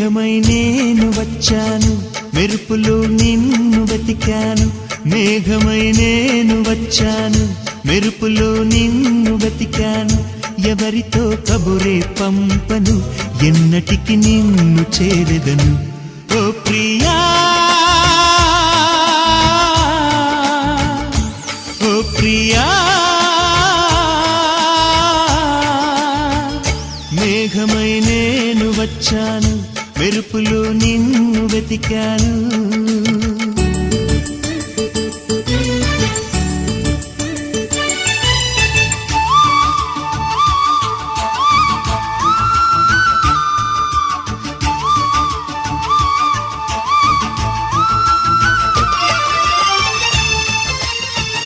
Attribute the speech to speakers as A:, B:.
A: మేఘమై నేను వచ్చాను, మెరుపులో నిన్ను వెతికాను. మేఘమై నేను వచ్చాను, మెరుపులో నిన్ను వెతికాను. ఎవరితో కబురే పంపను, ఎన్నటికి నిన్ను చేరెదను. ఓ ప్రియా, ఓ ప్రియా, మేఘమై నేను వచ్చాను, మెరుపులో నిన్ను వెతికాను.